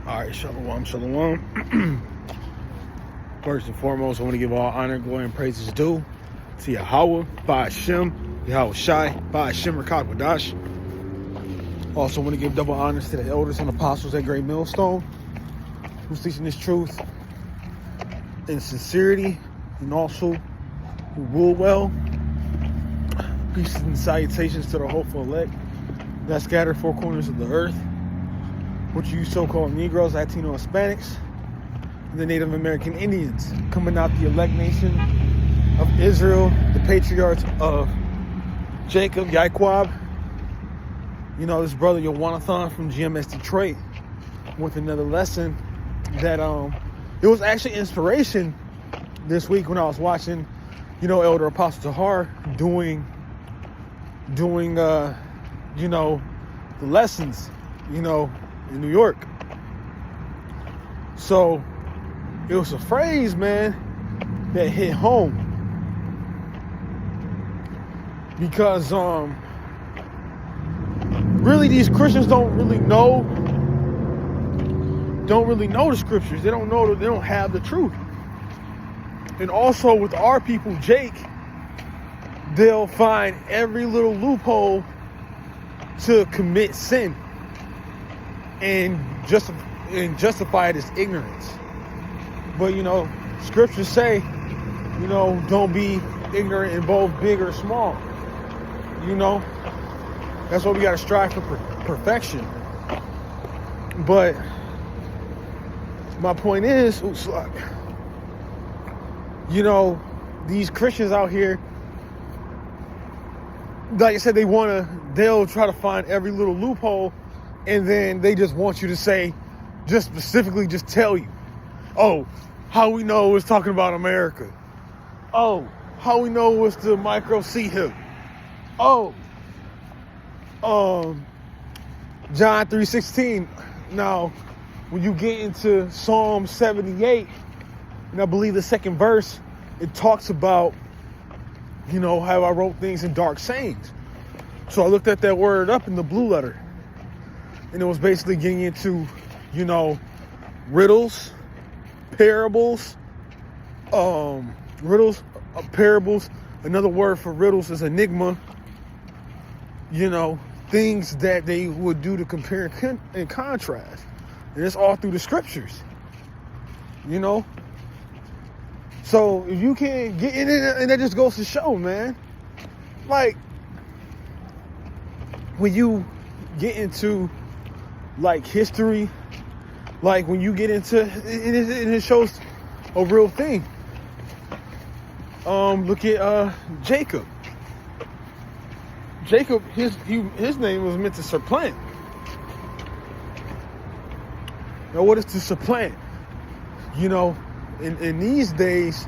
All right, shalom, shalom. First and foremost, I want to give all honor, glory, and praises due to Yahweh, Ba'ashem, Yahweh Shai, Ba'ashem Rakakwadash. Also want to give double honors to the elders and apostles at Great Millstone, who's teaching this truth in sincerity and also who rule well. Peace and salutations to the hopeful elect that scattered four corners of the earth, which you so-called Negroes, Latino, Hispanics, and the Native American Indians, coming out the elect nation of Israel, the patriarchs of Jacob, Yaquab. You know, this brother Yowanathan from GMS Detroit with another lesson that it was actually inspiration this week when I was watching, Elder Apostle Tahar doing the lessons, in New York. So it was a phrase, man, that hit home because really these Christians don't really know the scriptures. They don't have the truth. And also with our people, Jake, they'll find every little loophole to commit sin and justify it as ignorance. But scriptures say, don't be ignorant in both big or small. That's why we got to strive for perfection. But my point is, these Christians out here, like I said, they'll try to find every little loophole, and then they just want you to say, just specifically just tell you, oh, how we know it's talking about America. Oh, how we know it's the micro C hip. Oh, John 3:16. Now, when you get into Psalm 78, and I believe the second verse, it talks about, how I wrote things in dark sayings. So I looked at that word up in the blue letter, and it was basically getting into, riddles, parables, parables. Another word for riddles is enigma. Things that they would do to compare and contrast. And it's all through the scriptures. So if you can't get in it, and that just goes to show, man, like when you get into like history, like when you get into it shows a real thing. Look at Jacob. Jacob, his name was meant to supplant. Now, what is to supplant? In these days,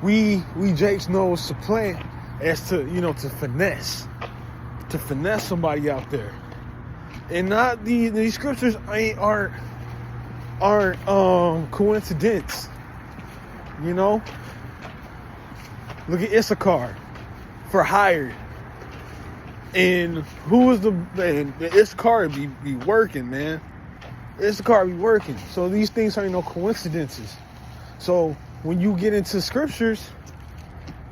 we Jakes know supplant as to to finesse somebody out there, and not these scriptures aren't coincidence. Look at Issachar, for hire. And who is the Issachar be working, man. Issachar be working. So these things aren't no coincidences. So when you get into scriptures,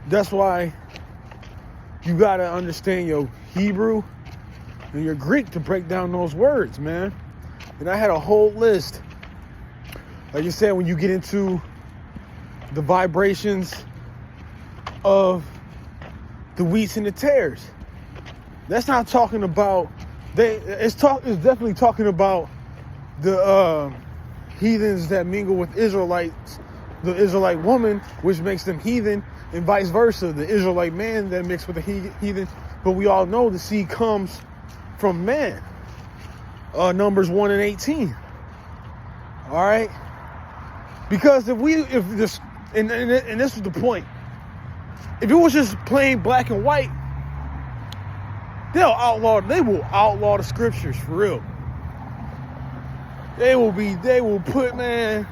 that's why you gotta understand your Hebrew and your Greek to break down those words, man. And I had a whole list. Like you said, when you get into the vibrations of the wheats and the tares, that's not talking about it's definitely talking about the heathens that mingle with Israelites, the Israelite woman, which makes them heathen, and vice versa, the Israelite man that mixed with the heathen. But we all know the seed comes from man. Numbers 1 and 18. All right, because this is the point. If it was just plain black and white, they will outlaw the scriptures for real. They will put, man,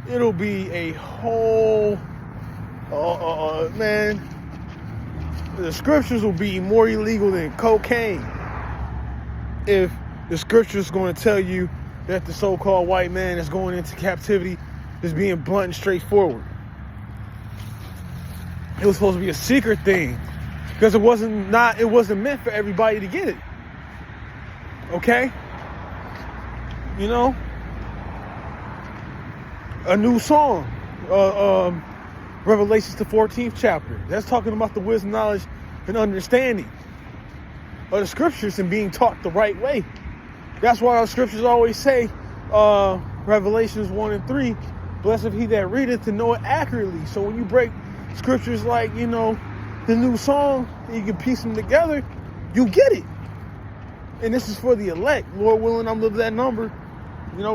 it'll be a whole, man, the scriptures will be more illegal than cocaine if the scripture's going to tell you that the so-called white man is going into captivity is being blunt and straightforward. It was supposed to be a secret thing because it wasn't meant for everybody to get it. Okay? You know? A new song. Revelations, the 14th chapter. That's talking about the wisdom, knowledge, and understanding of the scriptures and being taught the right way. That's why our scriptures always say, Revelations 1 and 3, blessed he that readeth to know it accurately. So when you break scriptures like, the new song, and you can piece them together, you get it. And this is for the elect. Lord willing, I'm living that number,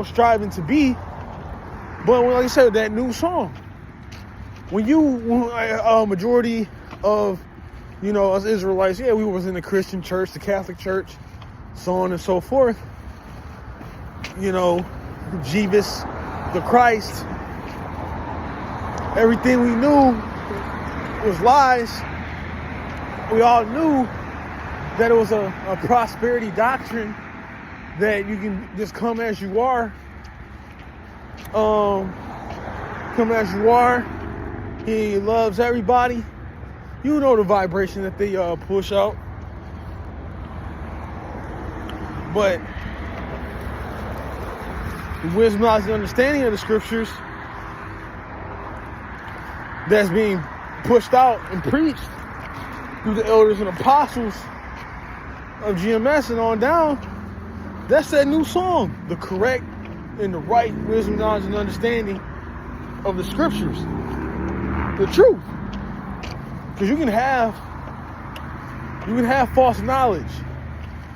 striving to be. But like I said, that new song. When majority of, us Israelites, we was in the Christian church, the Catholic church, so on and so forth. Jesus, the Christ, everything we knew was lies. We all knew that it was a prosperity doctrine that you can just come as you are. He loves everybody. You know the vibration that they push out. But the wisdom, knowledge, and understanding of the scriptures that's being pushed out and preached through the elders and apostles of GMS and on down, that's that new song, the correct and the right wisdom, knowledge, and understanding of the scriptures, the truth. Because you can have false knowledge,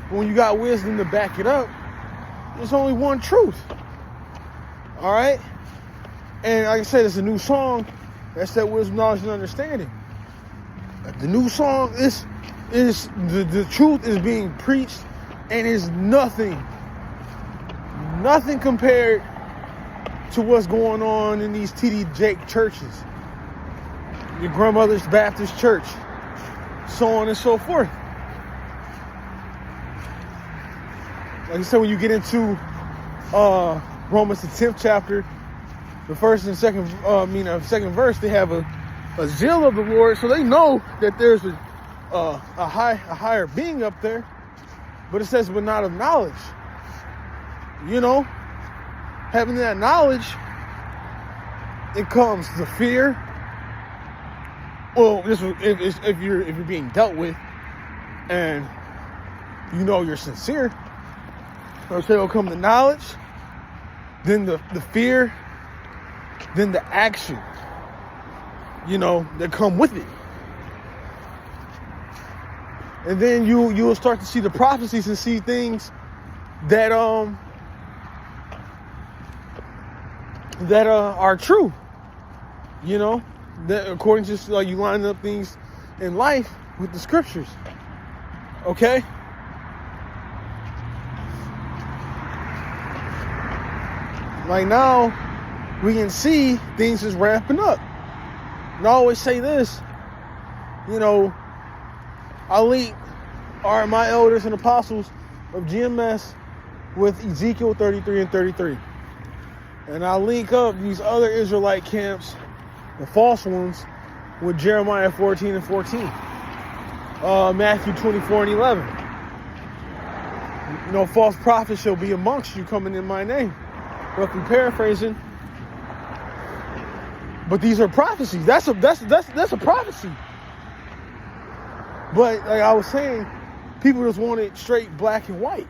but when you got wisdom to back it up, there's only one truth. All right, and like I said, it's a new song. That's that wisdom, knowledge, and understanding. The new song is the truth is being preached, and is nothing compared to what's going on in these T.D. Jake churches, your grandmother's Baptist church, so on and so forth. Like I said, when you get into Romans the 10th chapter, the first and second verse, they have a zeal of the Lord, so they know that there's a higher being up there. But it says, but not of knowledge. Having that knowledge, it comes the fear. Well, if you're being dealt with, and you're sincere. So it'll come the knowledge, then the fear, then the action, that come with it. And then you'll start to see the prophecies and see things that are true. That according to you line up things in life with the scriptures. Okay? Like now, we can see things is ramping up. And I always say this, I link my elders and apostles of GMS with Ezekiel 33 and 33. And I link up these other Israelite camps, the false ones, with Jeremiah 14 and 14. Matthew 24 and 11. False prophets shall be amongst you coming in my name. Roughly paraphrasing. But these are prophecies. That's a prophecy. But like I was saying, people just want it straight black and white.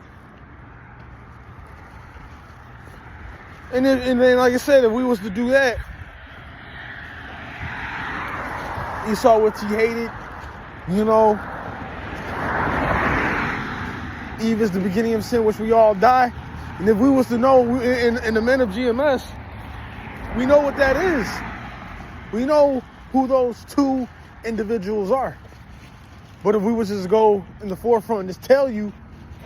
And then like I said, if we was to do that, Esau what he hated, Eve is the beginning of sin, which we all die. And if we was to know, in the men of GMS, we know what that is. We know who those two individuals are. But if we was just go in the forefront and just tell you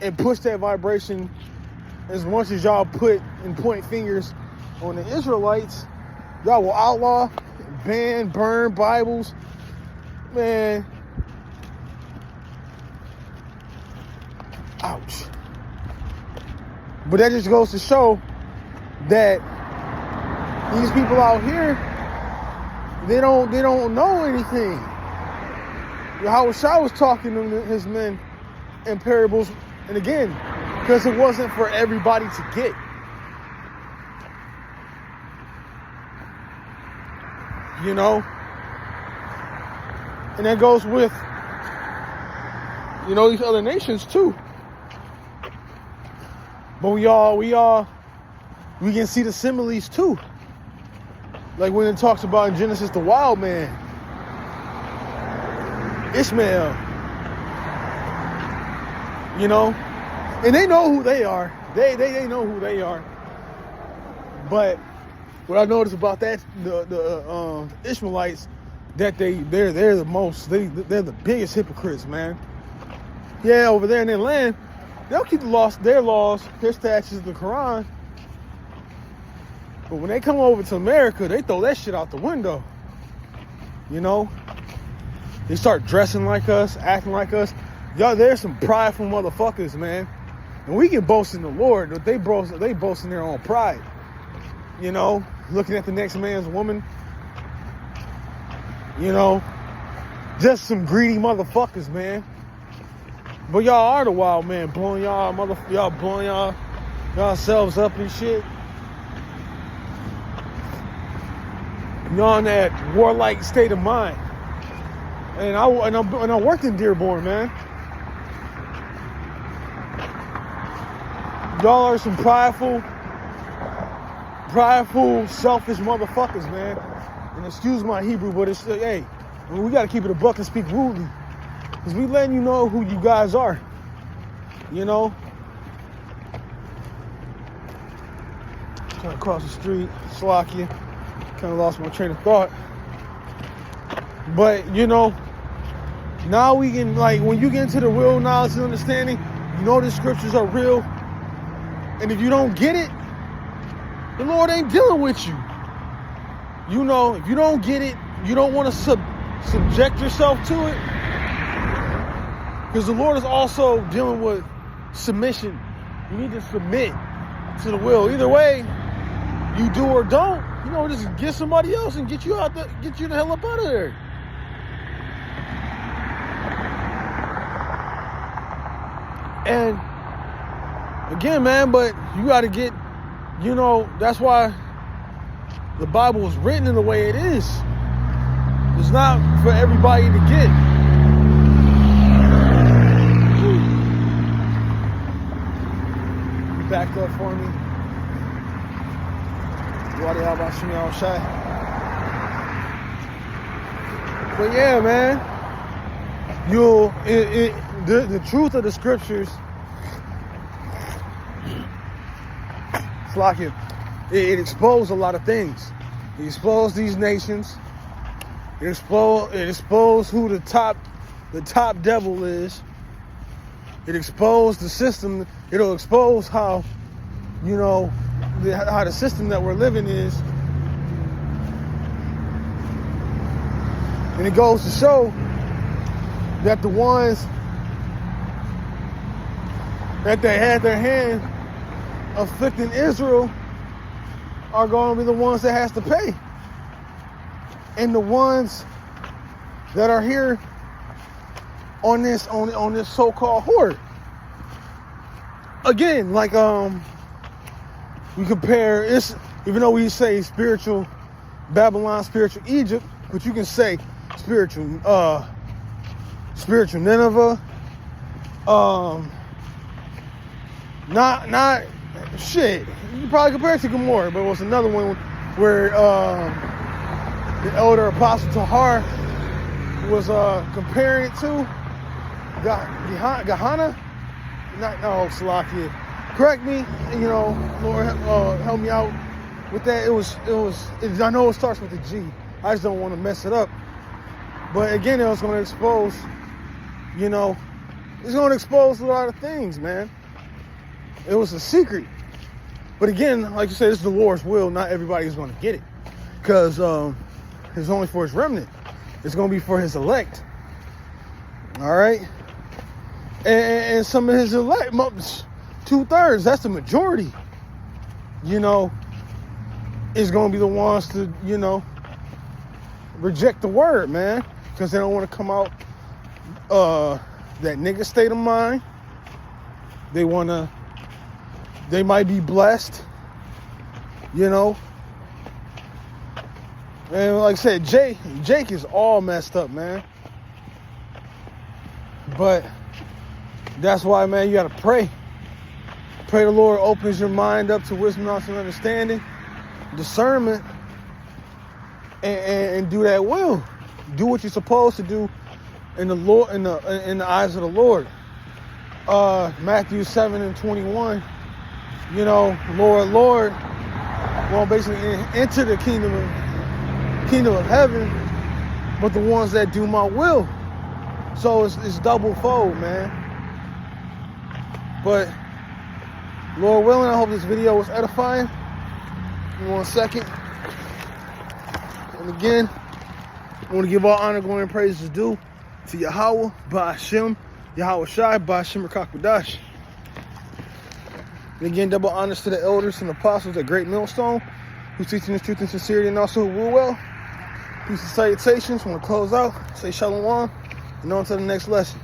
and push that vibration as much as y'all put and point fingers on the Israelites, y'all will outlaw, ban, burn Bibles. Man. Ouch. But that just goes to show that these people out here, they don't know anything. Howard Shaw was talking to his men in parables, and again, because it wasn't for everybody to get. You know? And that goes with, you know, these other nations too. But we can see the similes too. Like when it talks about in Genesis the wild man, Ishmael, you know, and they know who they are. They know who they are. But what I noticed about that, the Ishmaelites, that they're the biggest hypocrites, man. Yeah, over there in their land, they'll keep their laws, their statutes, the Quran. But when they come over to America, they throw that shit out the window. You know? They start dressing like us, acting like us. Y'all, there's some prideful motherfuckers, man. And we can boast in the Lord, but they boast in their own pride. You know? Looking at the next man's woman. You know? Just some greedy motherfuckers, man. But y'all are the wild man, blowing yourselves up and shit. Y'all in that warlike state of mind. And I worked in Dearborn, man. Y'all are some prideful, selfish motherfuckers, man. And excuse my Hebrew, but it's, hey, we got to keep it a buck and speak rudely. Because we letting you know who you guys are. You know? Trying to cross the street, Slovakia. Kind of lost my train of thought. But, you know, now we can, like, when you get into the real knowledge and understanding, you know the scriptures are real. And if you don't get it, the Lord ain't dealing with you. You know, if you don't get it, you don't want to subject yourself to it. Because the Lord is also dealing with submission. You need to submit to the will. Either way, you do or don't, you know, just get somebody else and get you the hell up out of there. And again, man, but you got to get, you know, that's why the Bible was written in the way it is. It's not for everybody to get. You backed up for me. But yeah, man, the truth of the scriptures, it's like it exposed a lot of things. It exposed these nations. It exposed who the top devil is. It exposed the system. It'll expose how, you know, how the system that we're living is. And it goes to show that the ones that they had their hand afflicting Israel are going to be the ones that has to pay. And the ones that are here on this so-called horde. Again, like we compare, it's, even though we say spiritual Babylon, spiritual Egypt, but you can say spiritual Nineveh, not shit. You can probably compare it to Gomorrah, but it was another one where the elder apostle Tahar was comparing it to Gehenna. Salakia. Correct me, you know, Lord, help me out with that. It was. I know it starts with a G. I just don't want to mess it up. But again, it was going to expose, you know, it's going to expose a lot of things, man. It was a secret. But again, like you said, it's the Lord's will. Not everybody is going to get it. Because it's only for his remnant. It's going to be for his elect. All right? And some of his elect, 2/3, that's the majority, you know, is going to be the ones to, you know, reject the word, man, because they don't want to come out that nigga state of mind. They might be blessed, you know. And like I said, Jake is all messed up, man. But that's why, man, you got to pray. Pray the Lord opens your mind up to wisdom, knowledge, and understanding, discernment, and do that will. Do what you're supposed to do in the Lord, in the eyes of the Lord. Matthew 7:21. You know, Lord, well, basically enter the kingdom of heaven, but the ones that do my will. So it's double fold, man. But Lord willing, I hope this video was edifying. In 1 second. And again, I want to give all honor, glory, and praises due to Yahweh, Ba'ashem, Yahweh Shai, Ba'ashem Rakakwadash. And again, double honors to the elders and apostles at Great Millstone, who's teaching the truth and sincerity, and also who rule well. Peace and salutations. I want to close out, say shalom, and on to the next lesson.